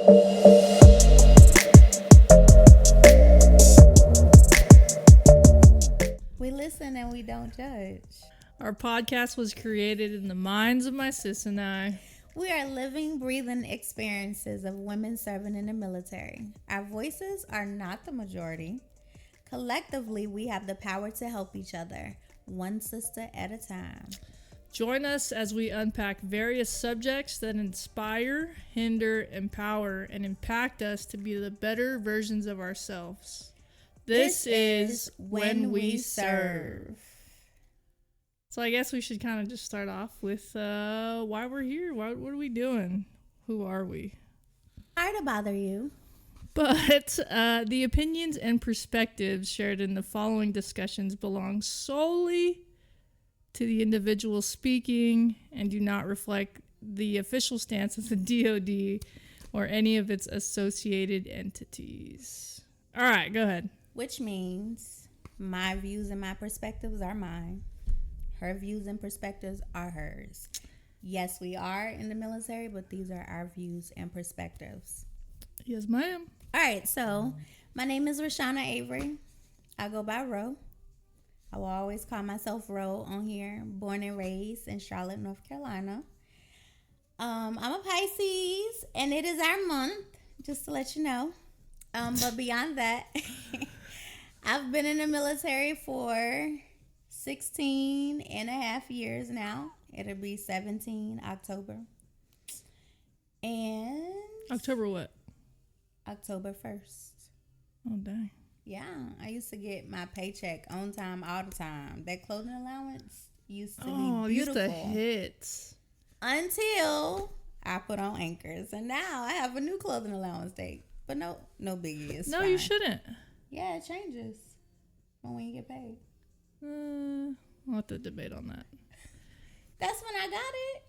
We listen and we don't judge. Our podcast was created in the minds of my sis and I. We are living, breathing experiences of women serving in the military. Our voices are not the majority. Collectively, we have the power to help each other, one sister at a time. Join us as we unpack various subjects that inspire, hinder, empower, and impact us to be the better versions of ourselves. This is When We Serve. So I guess we should kind of just start off with why we're here. What are we doing? Who are we? Sorry to bother you. But the opinions and perspectives shared in the following discussions belong solely to the individual speaking and do not reflect the official stance of the DoD or any of its associated entities. All right, go ahead. Which means my views and my perspectives are mine. Her views and perspectives are hers. Yes, we are in the military, but these are our views and perspectives. Yes, ma'am. All right, so my name is Rashana Avery. I go by Ro. I will always call myself Ro on here. Born and raised in Charlotte, North Carolina. I'm a Pisces, and it is our month, just to let you know. But beyond that, I've been in the military for 16 and a half years now. It'll be 17 October. And October what? October 1st. Oh, dang. Yeah, I used to get my paycheck on time all the time. That clothing allowance used to be beautiful. Used to hit. Until I put on Anchors. And now I have a new clothing allowance date. But no biggie. It's fine. You shouldn't. Yeah, it changes when you get paid. We'll have to debate on that. That's when I got it.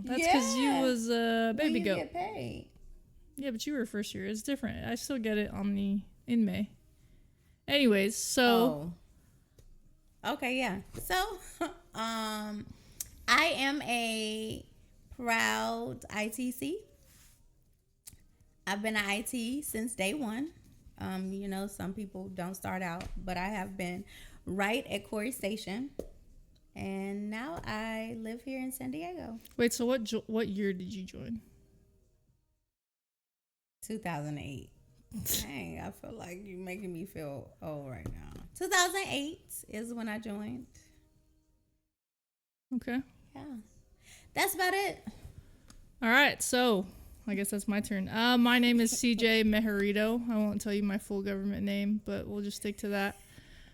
That's because you was a baby goat. Get paid. Yeah, but you were first year. It's different. I still get it in May. Anyways, so. Oh. Okay, yeah. So, I am a proud ITC. I've been an IT since day one. Some people don't start out, but I have been right at Corey Station. And now I live here in San Diego. Wait, so what year did you join? 2008. Dang, I feel like you're making me feel old right now. 2008 is when I joined. Okay. Yeah. That's about it. All right, so I guess that's my turn. My name is CJ Mejerito. I won't tell you my full government name, but we'll just stick to that.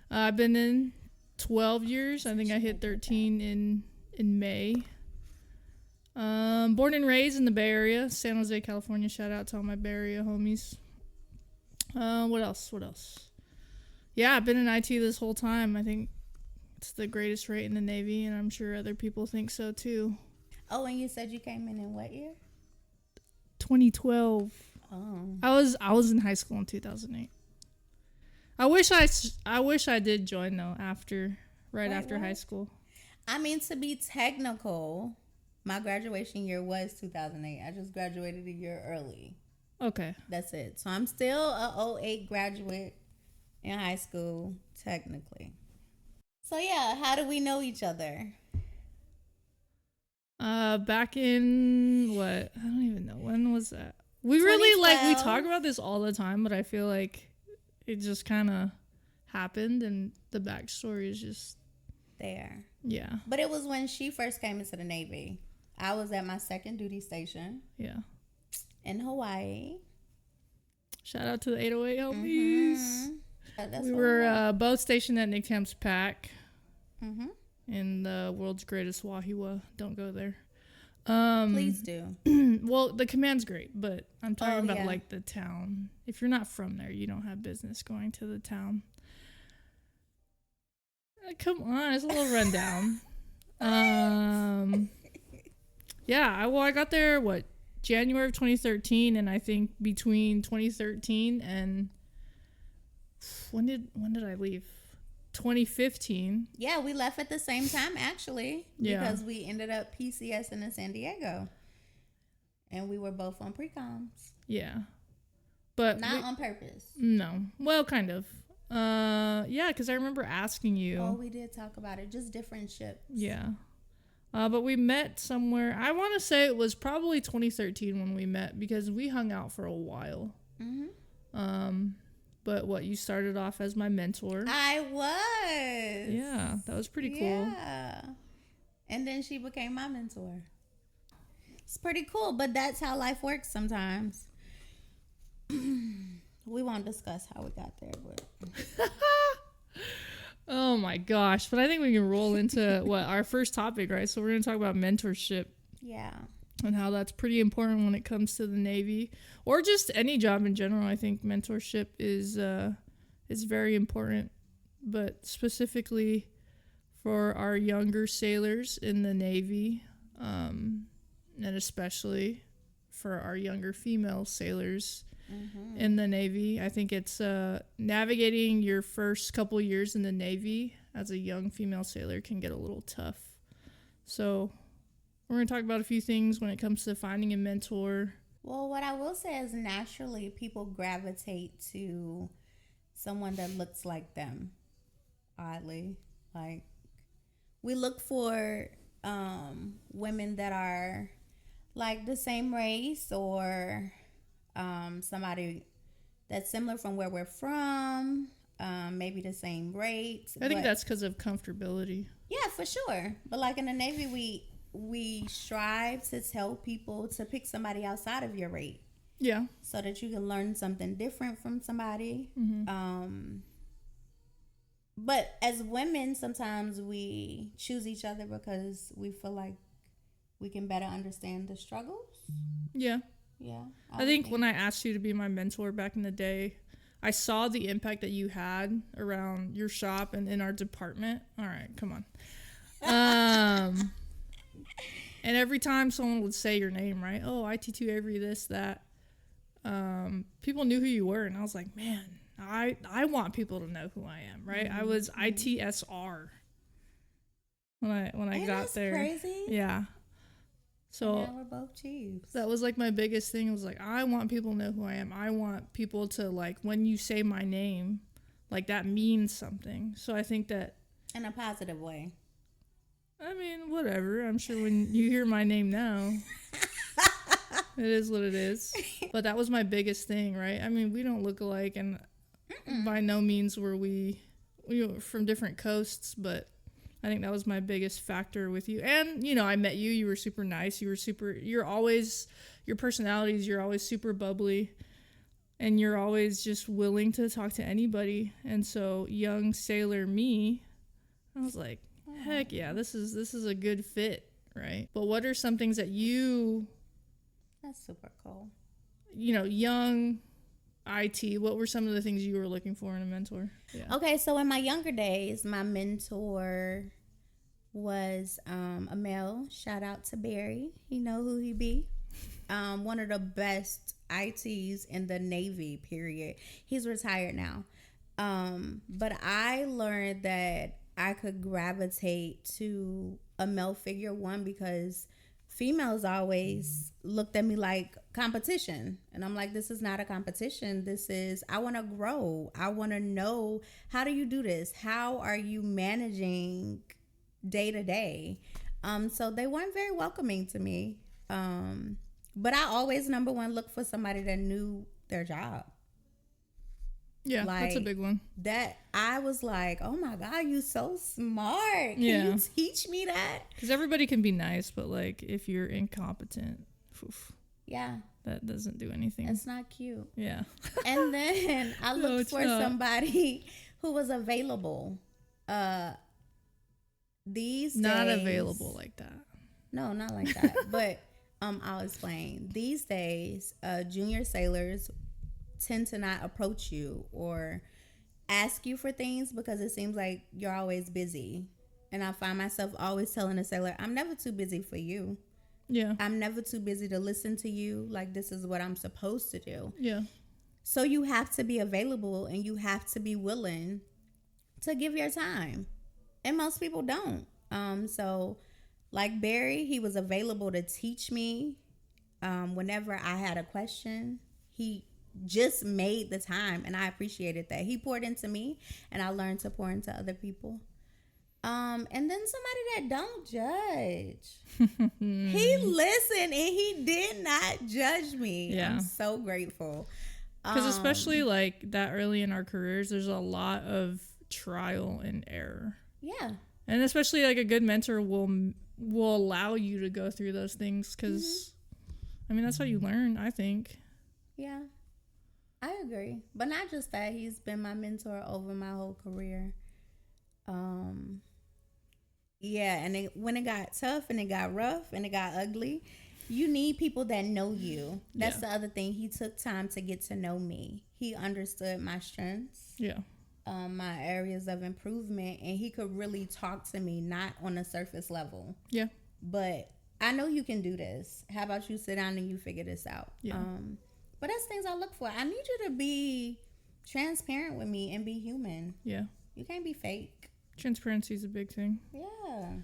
I've been in 12 years. I think I hit 13 in May. Born and raised in the Bay Area, San Jose, California. Shout out to all my Bay Area homies. What else? Yeah, I've been in IT this whole time. I think it's the greatest rate in the Navy, and I'm sure other people think so too. Oh, and you said you came in what year? 2012. Oh. I was in high school in 2008. I wish I did join though after high school. I mean, to be technical, my graduation year was 2008. I just graduated a year early. Okay. That's it. So I'm still a 08 graduate in high school, technically. So yeah, how do we know each other? Back in what? I don't even know. When was that? We really we talk about this all the time, but I feel like it just kind of happened and the backstory is just there. Yeah. But it was when she first came into the Navy. I was at my second duty station. Yeah. In Hawaii. Shout out to the 808 homies. Mm-hmm. We were both stationed at Nick Tamp's PAC. Mm-hmm. In the world's greatest Wahiwa. Don't go there. Please do. Well, the command's great, but I'm talking about like the town. If you're not from there, you don't have business going to the town. Come on, it's a little rundown. I got there January of 2013, and I think between 2013 and when did I leave? 2015. Yeah, we left at the same time actually. Yeah. Because we ended up PCS in San Diego. And we were both on pre-coms. Yeah. But not on purpose. No. Well, kind of. Yeah, because I remember asking you. Oh, we did talk about it. Just different ships. Yeah. But we met somewhere. I want to say it was probably 2013 when we met because we hung out for a while. But what, you started off as my mentor. I was. Yeah, that was pretty cool. Yeah. And then she became my mentor. It's pretty cool, but that's how life works sometimes. We won't discuss how we got there, but oh my gosh. But I think we can roll into what our first topic, right? So we're going to talk about mentorship. Yeah. And how that's pretty important when it comes to the Navy or just any job in general. I think mentorship is very important, but specifically for our younger sailors in the Navy, and especially for our younger female sailors in the Navy. I think it's navigating your first couple years in the Navy as a young female sailor can get a little tough. So we're going to talk about a few things when it comes to finding a mentor. Well, what I will say is naturally people gravitate to someone that looks like them, oddly. Like, we look for women that are like the same race or somebody that's similar from where we're from, maybe the same rate. I think that's because of comfortability. Yeah, for sure. But like in the Navy, we strive to tell people to pick somebody outside of your rate. Yeah. So that you can learn something different from somebody. But as women, sometimes we choose each other because we feel like we can better understand the struggles. Yeah. Yeah. I think when I asked you to be my mentor back in the day, I saw the impact that you had around your shop and in our department. All right, come on. And every time someone would say your name, right? Oh, IT2 Avery, this, that. People knew who you were, and I was like, man, I want people to know who I am, right? I was ITSR when I got there. Crazy. Yeah. So now we're both chiefs. That was like my biggest thing. Was like, I want people to know who I am. I want people to, like, when you say my name, like, that means something. So I think that in a positive way. I mean, whatever. I'm sure when you hear my name now, it is what it is. But that was my biggest thing, right? I mean, we don't look alike, and by no means were we were from different coasts, but I think that was my biggest factor with you. And, I met you. You were super nice. Your personalities, you're always super bubbly, and you're always just willing to talk to anybody. And so young sailor me, I was like, heck yeah, this is a good fit, right? But what are some things that that's super cool. Young IT, what were some of the things you were looking for in a mentor? Yeah. Okay, so in my younger days, my mentor was a male. Shout out to Barry. He know who he be. One of the best ITs in the Navy, period. He's retired now. But I learned that I could gravitate to a male figure, one, because females always looked at me like competition. And I'm like, this is not a competition. This is, I want to grow. I want to know, how do you do this? How are you managing day to day? So they weren't very welcoming to me. But I always, number one, look for somebody that knew their job. Yeah, that's a big one. That I was like, oh my God, you so smart. Can you teach me that? Because everybody can be nice, but like if you're incompetent, yeah, that doesn't do anything. It's not cute. Yeah. And then I looked for somebody who was available. These days, not available like that. No, not like that. But I'll explain. These days, junior sailors tend to not approach you or ask you for things because it seems like you're always busy. And I find myself always telling a sailor, I'm never too busy for you. Yeah. I'm never too busy to listen to you. Like, this is what I'm supposed to do. Yeah. So you have to be available and you have to be willing to give your time. And most people don't. So like Barry, he was available to teach me Whenever I had a question, he just made the time, and I appreciated that. He poured into me, and I learned to pour into other people. And then somebody that don't judge. He listened and he did not judge me. Yeah. I'm so grateful. Because especially like that early in our careers, there's a lot of trial and error. Yeah. And especially like a good mentor will allow you to go through those things because, I mean, that's how you learn, I think. Yeah. I agree. But not just that. He's been my mentor over my whole career. Yeah, and when it got tough and it got rough and it got ugly, you need people that know you. That's the other thing. He took time to get to know me. He understood my strengths. Yeah. My areas of improvement, and he could really talk to me, not on a surface level. Yeah. But I know you can do this. How about you sit down and you figure this out? Yeah. But that's things I look for. I need you to be transparent with me and be human. Yeah. You can't be fake. Transparency is a big thing. Yeah.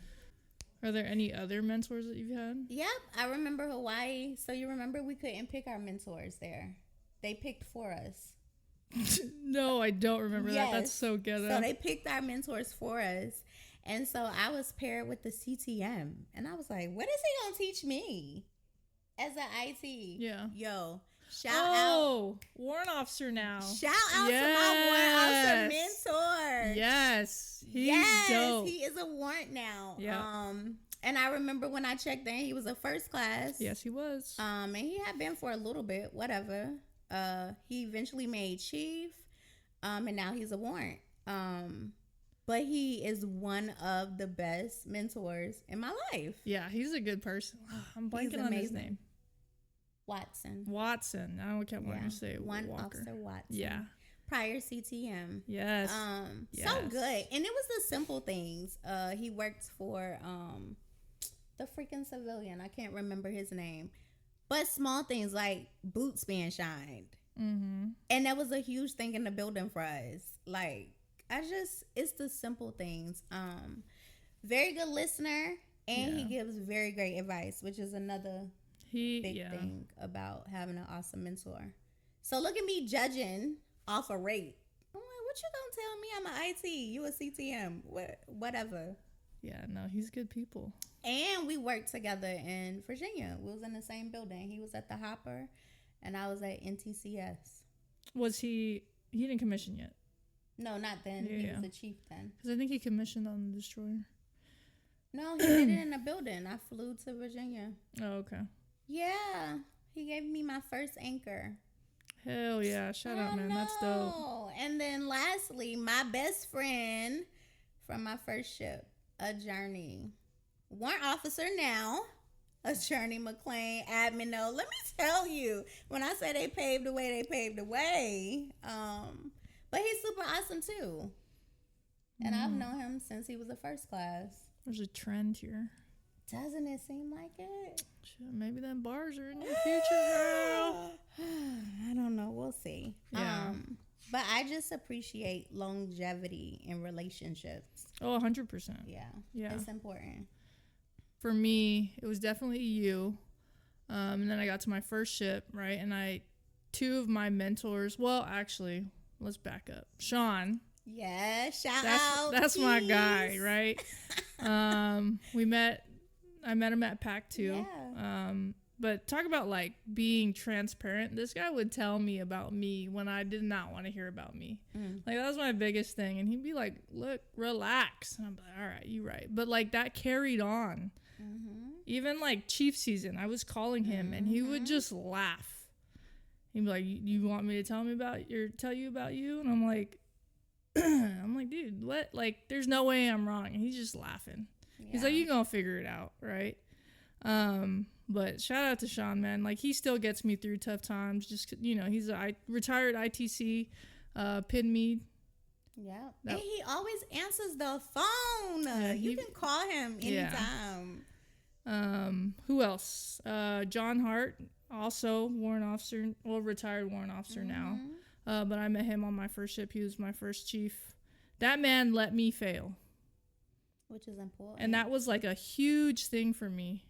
Are there any other mentors that you've had? Yep. I remember Hawaii. So you remember we couldn't pick our mentors there. They picked for us. No, I don't remember that. That's so ghetto. So they picked our mentors for us. And so I was paired with the CTM. And I was like, what is he going to teach me as an IT? Yeah. Yo, shout out. Warrant officer now. Shout out to my warrant officer mentor. Yes. He's dope. He is a warrant now. Yeah. And I remember when I checked in, he was a first class. Yes, he was. And he had been for a little bit, whatever. He eventually made chief, and now he's a warrant. But he is one of the best mentors in my life. Yeah, he's a good person. I'm blanking on his name. Watson. I kept wanting to say One Walker. Officer Watson. Yeah. Prior CTM. Yes. So good. And it was the simple things. He worked for the freaking civilian. I can't remember his name. But small things like boots being shined. Mm-hmm. And that was a huge thing in the building for us. Like, it's the simple things. Very good listener. And he gives very great advice, which is another big thing about having an awesome mentor. So look at me judging off a rate. I'm like, what you gonna tell me? I'm an IT. You a CTM. Whatever. Yeah, no, he's good people. And we worked together in Virginia. We was in the same building. He was at the Hopper, and I was at NTCS. Was he didn't commission yet? No, not then. He was a chief then. Because I think he commissioned on the destroyer. No, he did it in the building. I flew to Virginia. Oh, okay. Yeah. He gave me my first anchor. Hell yeah. Shout out, man. That's dope. And then lastly, my best friend from my first ship, a Journey. Warrant officer now, a Journey McLean, admin. No, let me tell you, when I say they paved the way, they paved the way. But he's super awesome too. And I've known him since he was a first class. There's a trend here. Doesn't it seem like it? Shit, maybe them bars are in your future, girl. I don't know. We'll see. Yeah. But I just appreciate longevity in relationships. Oh, 100%. Yeah. Yeah. It's important. For me, it was definitely you. And then I got to my first ship, right? And two of my mentors, well, actually, let's back up. Sean. Yeah, shout out. That's my guy, right? I met him at PAC 2. Yeah. But talk about like being transparent. This guy would tell me about me when I did not want to hear about me. Like that was my biggest thing. And he'd be like, look, relax. And I'm like, all right, you're right. But like that carried on. Even like Chief season, I was calling him and he would just laugh. He'd be like, you want me to tell you about you? And I'm like, dude, what? Like, there's no way I'm wrong. And he's just laughing. Yeah. He's like, you gonna figure it out, right? But shout out to Sean, man. Like, he still gets me through tough times. Just, he's a retired ITC, pin me. Yeah. And he always answers the phone. Yeah, you can call him anytime. Yeah. Who else? John Hart, also warrant officer, retired warrant officer now. But I met him on my first ship. He was my first chief. That man let me fail. Which is important. And that was like a huge thing for me.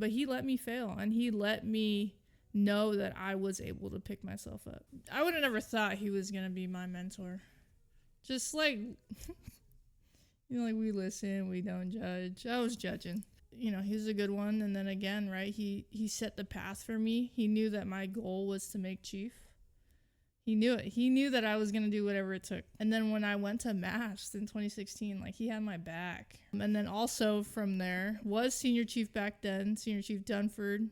but he let me fail, and he let me know that I was able to pick myself up. I would have never thought he was going to be my mentor. Just like, like we listen, we don't judge. I was judging. He was a good one. And then again, right, he set the path for me. He knew that my goal was to make chief. He knew it. He knew that I was going to do whatever it took. And then when I went to MAST in 2016, he had my back. And then also from there was senior chief back then, Senior Chief Dunford,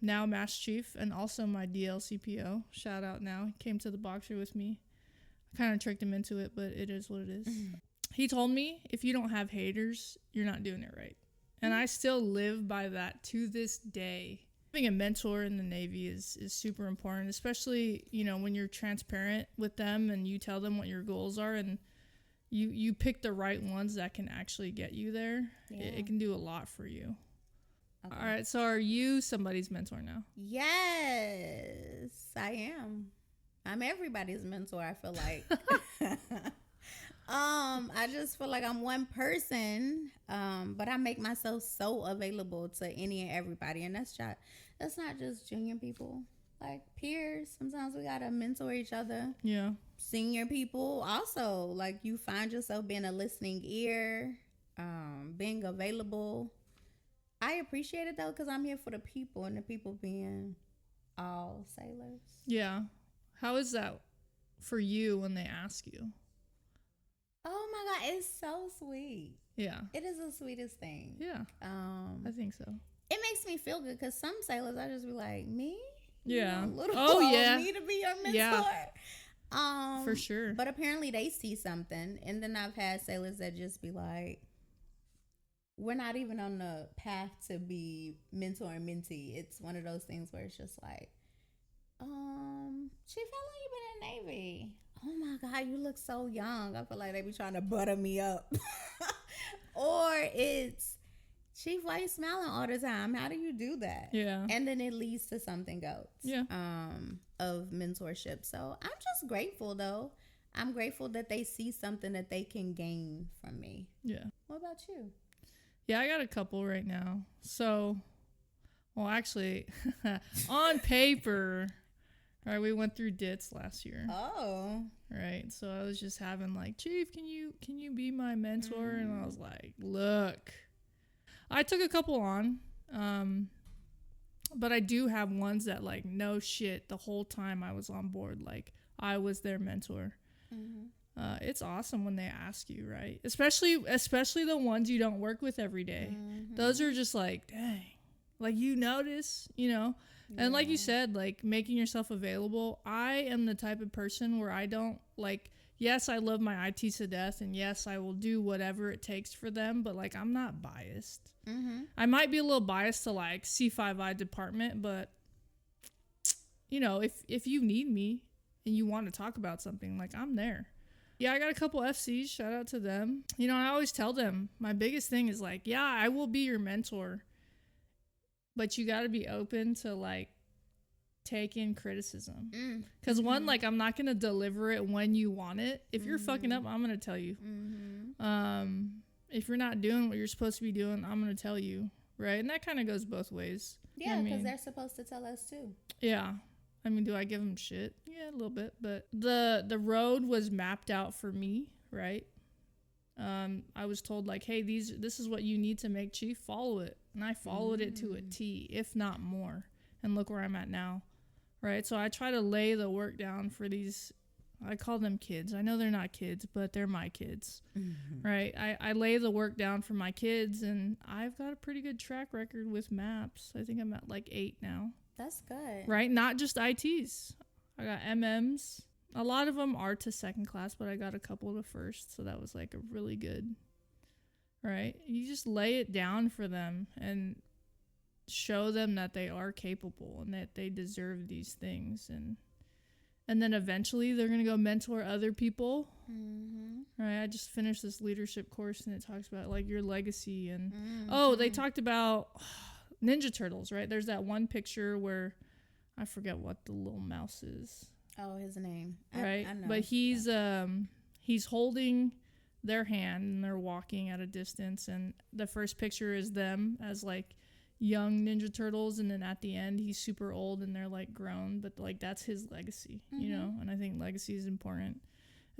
now MAST chief, and also my DLCPO. Shout out now. He came to the boxer with me. I kind of tricked him into it, but it is what it is. He told me, if you don't have haters, you're not doing it right. And I still live by that to this day. Having a mentor in the Navy is super important, especially, when you're transparent with them and you tell them what your goals are, and you pick the right ones that can actually get you there. Yeah. It can do a lot for you. Okay. All right. So are you somebody's mentor now? Yes, I am. I'm everybody's mentor, I feel like. I just feel like I'm one person, but I make myself so available to any and everybody, and that's not just junior people, like peers. Sometimes we gotta mentor each other. Yeah. Senior people also, like, you find yourself being a listening ear, being available. I appreciate it though, because I'm here for the people, and the people being all sailors. Yeah. How is that for you when they ask you? Oh my God, it's so sweet. Yeah. It is the sweetest thing. Yeah. I think so. It makes me feel good, because some sailors, I just be like, me? Yeah. Yeah. Me to be your mentor? Yeah. For sure. But apparently they see something. And then I've had sailors that just be like, we're not even on the path to be mentor and mentee. It's one of those things where it's just like, Chief, how long you been in the Navy? Oh my God, you look so young. I feel like they be trying to butter me up. Or it's, Chief, why you smiling all the time? How do you do that? Yeah. And then it leads to something else. Yeah. Of mentorship. So I'm just grateful though. I'm grateful that they see something that they can gain from me. Yeah. What about you? Yeah, I got a couple right now. So, well, actually, on paper, right, we went through DITS last year. Oh. Right, so I was just having like, Chief, can you be my mentor? And I was like, look, I took a couple on, but I do have ones that, like, no shit, the whole time I was on board, like, I was their mentor. Mm-hmm. It's awesome when they ask you, right? Especially the ones you don't work with every day. Mm-hmm. Those are just like, dang, like, you notice, Yeah. And like you said, like, making yourself available. I am the type of person where I don't, like, yes, I love my IT to death, and yes, I will do whatever it takes for them, but, like, I'm not biased. Mm-hmm. I might be a little biased to, like, C5I department, but, if you need me and you want to talk about something, like, I'm there. Yeah, I got a couple FCs. Shout out to them. I always tell them, my biggest thing is, like, yeah, I will be your mentor, but you got to be open to, like, take in criticism. Because one, like, I'm not going to deliver it when you want it. If you're fucking up, I'm going to tell you. If you're not doing what you're supposed to be doing, I'm going to tell you. Right? And that kind of goes both ways. Yeah, because they're supposed to tell us too. Yeah. I mean, do I give them shit? Yeah, a little bit. But the road was mapped out for me, right? I was told, like, hey, this is what you need to make chief. Follow it. And I followed it to a T, if not more. And look where I'm at now, right? So I try to lay the work down for these, I call them kids. I know they're not kids, but they're my kids, right? I lay the work down for my kids, and I've got a pretty good track record with MAPS. I think I'm at, like, 8 now. That's good. Right? Not just ITs. I got MMs. A lot of them are to second class, but I got a couple to first, so that was, like, a really good, right? You just lay it down for them and show them that they are capable and that they deserve these things, and then eventually they're gonna go mentor other people. Right? I just finished this leadership course, and it talks about, like, your legacy, and they talked about Ninja Turtles, right? There's that one picture where I forget what the little mouse is. Oh, his name. Right? I know. But he's holding their hand, and they're walking at a distance, and the first picture is them as, like, young Ninja Turtles, and then at the end he's super old and they're like grown, but like that's his legacy, you know. And I think legacy is important.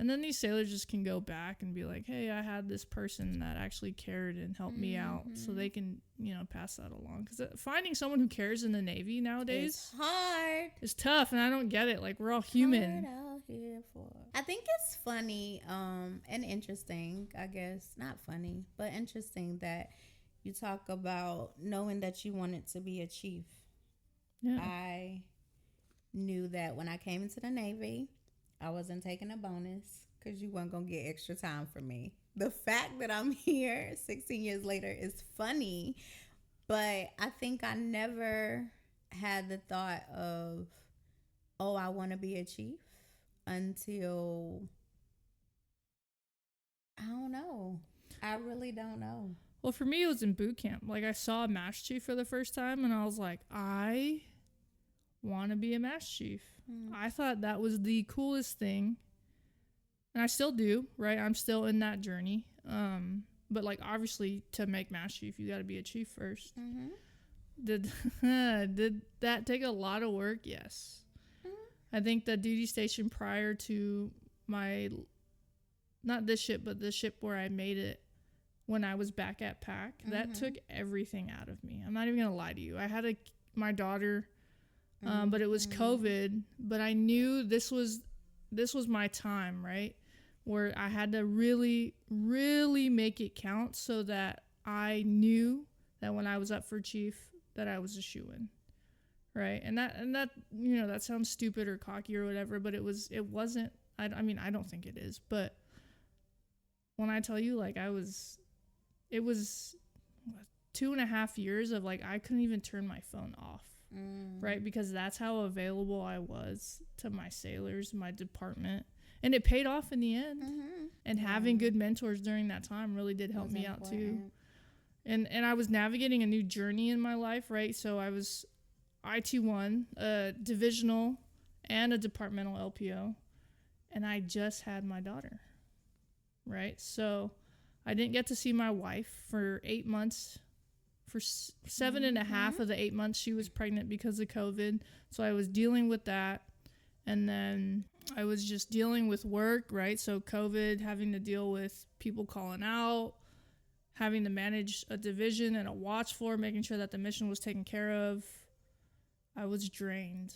And then these sailors just can go back and be like, hey, I had this person that actually cared and helped me out, so they can, you know, pass that along. Because finding someone who cares in the Navy nowadays It's hard. is tough, and I don't get it. Like, we're all human. Hard out here for. I think it's funny and interesting, I guess. Not funny, but interesting that you talk about knowing that you wanted to be a chief. Yeah. I knew that when I came into the Navy, I wasn't taking a bonus because you weren't going to get extra time from me. The fact that I'm here 16 years later is funny, but I think I never had the thought of, oh, I want to be a chief until, I don't know. I really don't know. Well, for me, it was in boot camp. Like, I saw a mass chief for the first time, and I was like, I want to be a mass chief. I thought that was the coolest thing, and I still do, right? I'm still in that journey. But like, obviously, to make mass chief, you got to be a chief first. Did that take a lot of work? Yes. I think the duty station prior to my, not this ship, but the ship where I made it when I was back at PAC, that took everything out of me. I'm not even gonna lie to you. I had my daughter. But it was COVID, but I knew this was my time, right? Where I had to really, really make it count so that I knew that when I was up for chief, that I was a shoo-in, right? And that, you know, that sounds stupid or cocky or whatever, but it wasn't, I mean, I don't think it is, but when I tell you, like, it was 2.5 years of, like, I couldn't even turn my phone off. Right, because that's how available I was to my sailors, my department, and it paid off in the end. And having good mentors during that time really did help me out too. And I was navigating a new journey in my life, right? So I was IT1, a divisional, and a departmental LPO, and I just had my daughter, right? So I didn't get to see my wife for 8 months. For 7.5 of the 8 months she was pregnant because of COVID. So I was dealing with that. And then I was just dealing with work, right? So COVID, having to deal with people calling out, having to manage a division and a watch floor, making sure that the mission was taken care of. I was drained.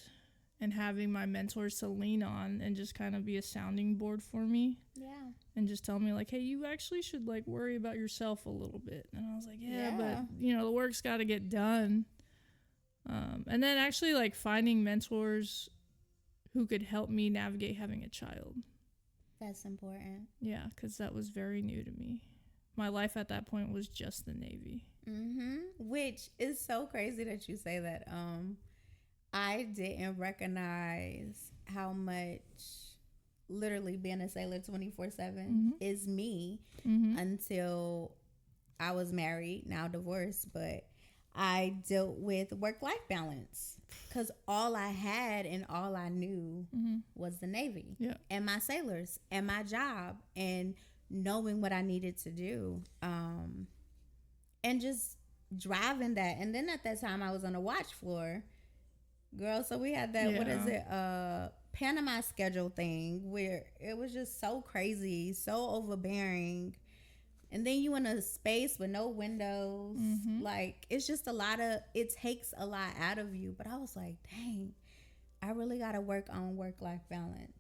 And having my mentors to lean on and just kind of be a sounding board for me. Yeah. And just tell me, like, hey, you actually should, like, worry about yourself a little bit. And I was like, yeah. But, you know, the work's got to get done. And then actually, like, finding mentors who could help me navigate having a child. That's important. Yeah, because that was very new to me. My life at that point was just the Navy. Which is so crazy that you say that. I didn't recognize how much literally being a sailor 24/7 is me until I was married, now divorced, but I dealt with work-life balance because all I had and all I knew was the Navy and my sailors and my job and knowing what I needed to do and just driving that. And then at that time I was on a watch floor. Girl, so we had that, what is it, Panama schedule thing where it was just so crazy, so overbearing. And then you in a space with no windows. Like, it's just it takes a lot out of you. But I was like, dang, I really got to work on work-life balance.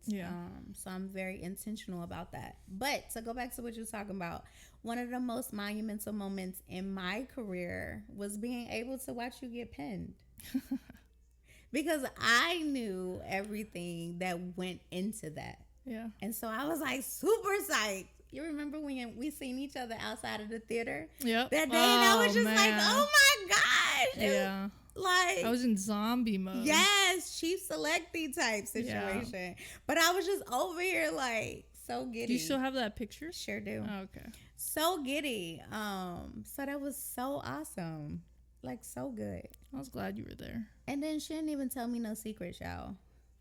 So I'm very intentional about that. But to go back to what you're talking about, one of the most monumental moments in my career was being able to watch you get pinned. Because I knew everything that went into that. Yeah. And so I was like super psyched. You remember when we seen each other outside of the theater? Yep. That day, and I was just like, oh my gosh. Yeah. Like, I was in zombie mode. Yes, Chief Selectee type situation. Yeah. But I was just over here like so giddy. Do you still have that picture? Sure do. Oh, okay. So giddy. So that was so awesome. Like, so good. I was glad you were there. And then she didn't even tell me no secrets, y'all.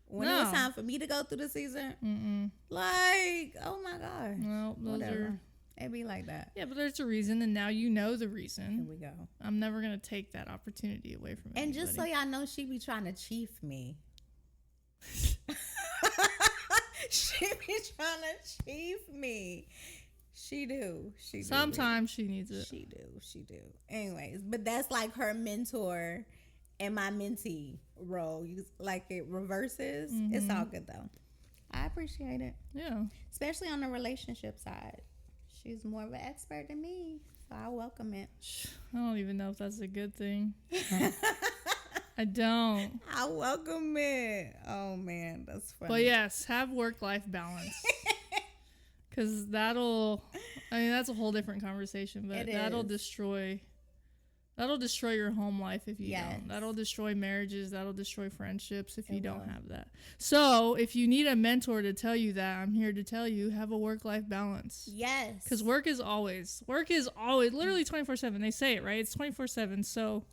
When it was time for me to go through the season, like, oh my God. Well, It be like that. Yeah, but there's a reason, and now you know the Here reason. we go. I'm never gonna take that opportunity away from And just so anybody. y'all know, she be trying to chief me. She be trying to chief me. She do. She do. Sometimes she needs it. She do. She do. Anyways, but that's like her mentor and my mentee role. Like it reverses. It's all good though. I appreciate it. Yeah. Especially on the relationship side. She's more of an expert than me. So I welcome it. I don't even know if that's a good thing. I don't. I welcome it. Oh man, that's funny. But yes, have work-life balance. Because that's a whole different conversation, but It that'll is. destroy your home life if you Yes. don't. That'll destroy marriages. That'll destroy friendships if you It don't will. have that. So if you need a mentor to tell you that, I'm here to tell you, have a work-life balance. Yes. Because work is always literally 24/7. They say it, right? It's 24/7. So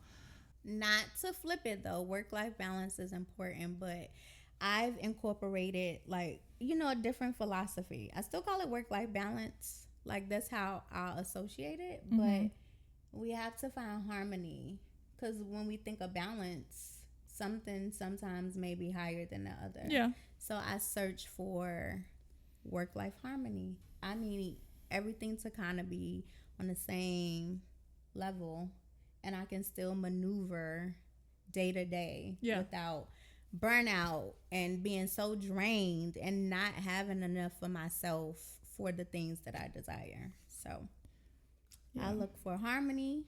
Not to flip it though, work-life balance is important, but I've incorporated a different philosophy. I still call it work-life balance. Like that's how I'll associate it, but we have to find harmony because when we think of balance, something sometimes may be higher than the other. yeah. So I search for work-life harmony. I need everything to kind of be on the same level, and I can still maneuver day to day without burnout and being so drained and not having enough for myself for the things that I desire. So I look for harmony.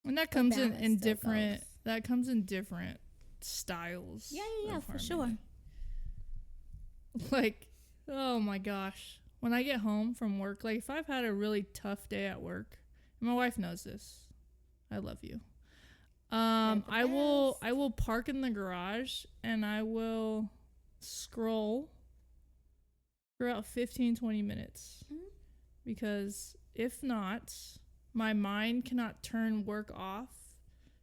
And that comes in balance still different goes. that comes in different styles. Yeah, of for sure. harmony. Like, oh my gosh. When I get home from work, like if I've had a really tough day at work, and my wife knows this. I love you. I will park in the garage and I will scroll for about 15-20 minutes. Mhm. Because if not, my mind cannot turn work off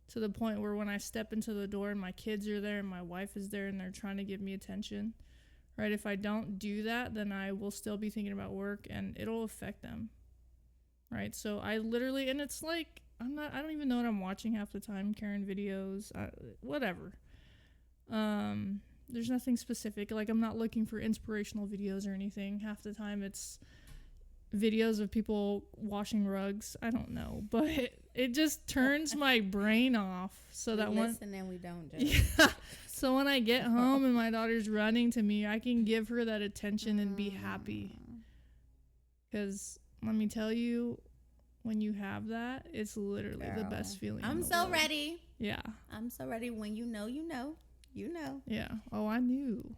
to the point where when I step into the door and my kids are there and my wife is there and they're trying to give me attention, right? If I don't do that, then I will still be thinking about work and it'll affect them, right? So I literally, and it's like, I don't even know what I'm watching half the time, Karen videos, whatever. There's nothing specific. Like I'm not looking for inspirational videos or anything. Half the time it's videos of people washing rugs. I don't know, but it just turns my brain off. So that we one, listen and we don't judge. yeah. So when I get home and my daughter's running to me, I can give her that attention and be happy. Because let me tell you, when you have that, it's literally the best feeling. I'm in the so world. ready. Yeah. I'm so ready. When you know, you know. You know. Yeah. Oh, I knew.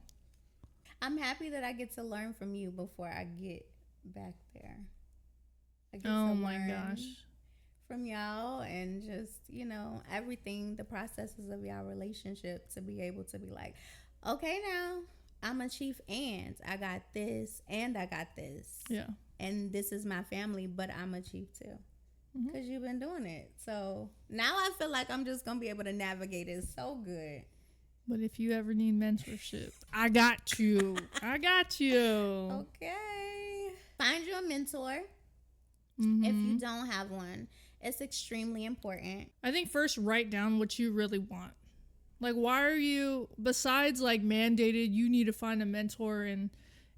I'm happy that I get to learn from you before I get back there. I get Oh to my learn gosh. from y'all and just, everything, the processes of y'all relationship to be able to be like, okay, now I'm a chief and I got this and I got this. Yeah. And this is my family, but I'm a chief too. Mhm. Because you've been doing it. So now I feel like I'm just going to be able to navigate it so good. But if you ever need mentorship, I got you. I got you. Okay. Find you a mentor. Mhm. If you don't have one, it's extremely important. I think first write down what you really want. Like, why are you, besides like mandated, you need to find a mentor and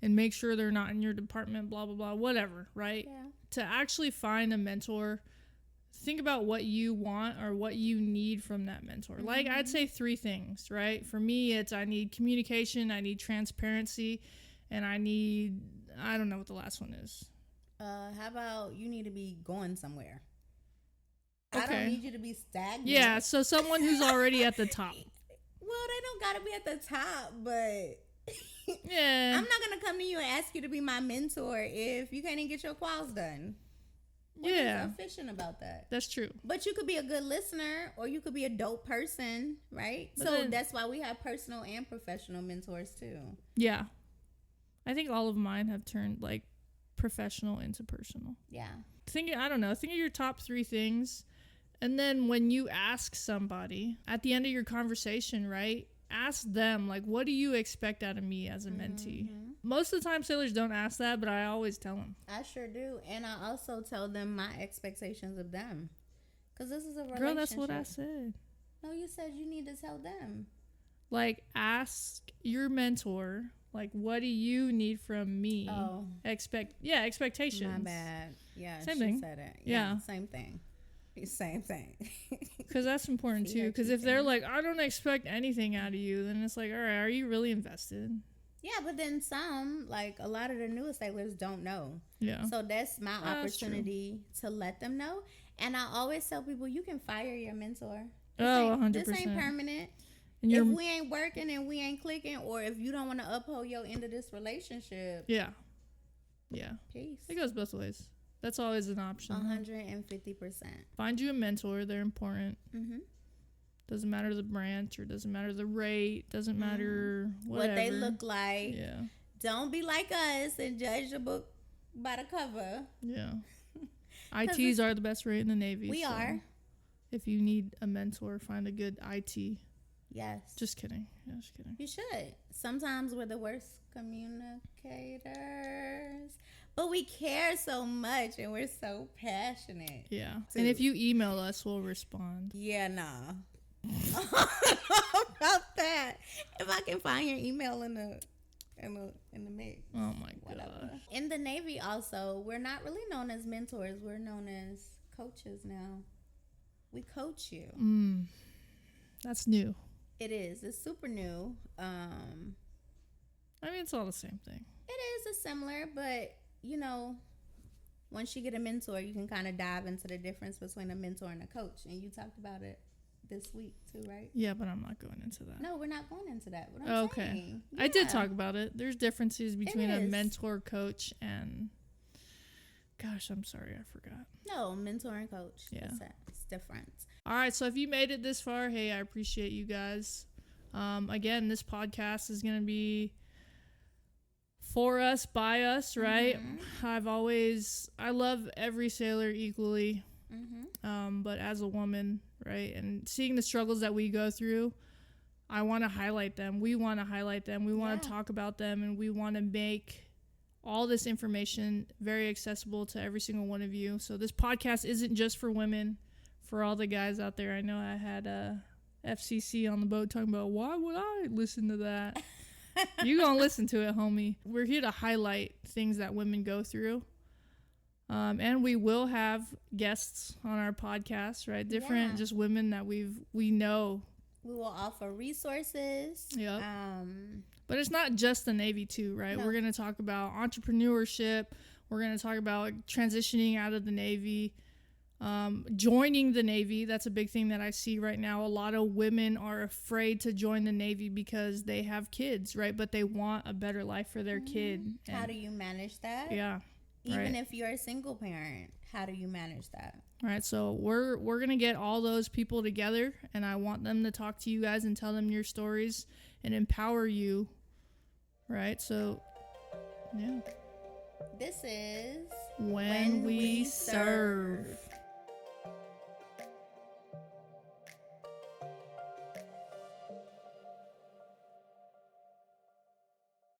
make sure they're not in your department, blah, blah, blah, whatever, right? Yeah. To actually find a mentor, think about what you want or what you need from that mentor. Like, I'd say 3 things, right? For me, it's I need communication, I need transparency, and I don't know what the last one is. How about you need to be going somewhere? I Okay. don't need you to be stagnant. Yeah, so someone who's already at the top. Well, they don't gotta be at the top, but Yeah. I'm not gonna come to you and ask you to be my mentor if you can't even get your quals done. What is Yeah. efficient about that? That's true. But you could be a good listener or you could be a dope person, right? But So then- that's why we have personal and professional mentors too. Yeah. I think all of mine have turned like professional into personal. Yeah. Think of your top 3 things. And then when you ask somebody at the end of your conversation, right? ask them, like, what do you expect out of me as a mentee? Most of the time sailors don't ask that, but I always tell them. I sure do. And I also tell them my expectations of them. Because this is a relationship. Girl, that's what I said. No, you said you need to tell them. Like, ask your mentor, like, what do you need from me? Oh. Expectations. My bad. Yeah, Same she thing. said it. Yeah. Same thing. Same thing. Because that's important too. Because if they're like, I don't expect anything out of you, then it's like, all right, are you really invested? Yeah, but then some, like a lot of the newest sailors don't know. Yeah. So that's my opportunity to let them know. And I always tell people, you can fire your mentor. This 100%. This ain't permanent. And if we ain't working and we ain't clicking, or if you don't want to uphold your end of this relationship. Yeah. Peace. It goes both ways. That's always an option. 150%. Find you a mentor. They're important. Doesn't matter the branch, or doesn't matter the rate, doesn't matter whatever. What they look like. Yeah. Don't be like us and judge the book by the cover. Yeah. ITs are the best rate in the Navy. We are. If you need a mentor, find a good IT. Yes. Just kidding. Yeah, just kidding. You should. Sometimes we're the worst communicators, but we care so much and we're so passionate. Yeah. Too. And if you email us, we'll respond. Yeah, nah. About that. If I can find your email in the mix. Oh my Whatever. God. In the Navy also, we're not really known as mentors. We're known as coaches now. We coach you. That's new. It is. It's super new. I mean, it's all the same thing. It is a similar, but you know, once you get a mentor, you can kind of dive into the difference between a mentor and a coach. And you talked about it this week too, right? Yeah, but I'm not going into that. No, we're not going into that. What I'm saying. Yeah. I did talk about it. There's differences between a is. mentor, coach, and gosh, I'm sorry, I forgot. No, mentor and coach. Yeah. It's different. All right, so if you made it this far, hey, I appreciate you guys. Again, this podcast is going to be for us, by us, right? I love every sailor equally, but as a woman, right, and seeing the struggles that we go through, I want to highlight them. We want to highlight them. We want to talk about them, and we want to make all this information very accessible to every single one of you. So this podcast isn't just for women. For all the guys out there, I know I had FCC on the boat talking about, why would I listen to that? You gonna listen to it, homie. We're here to highlight things that women go through. And we will have guests on our podcast, right? Different just women that we know. We will offer resources. Yep. But it's not just the Navy too, right? No. We're going to talk about entrepreneurship. We're going to talk about transitioning out of the Navy. Joining the Navy, that's a big thing that I see right now. A lot of women are afraid to join the Navy because they have kids, right? But they want a better life for their kid. And how do you manage that? Yeah. Even if you're a single parent, how do you manage that? All right, so we're going to get all those people together, and I want them to talk to you guys and tell them your stories and empower you, right? So, yeah. This is When we serve.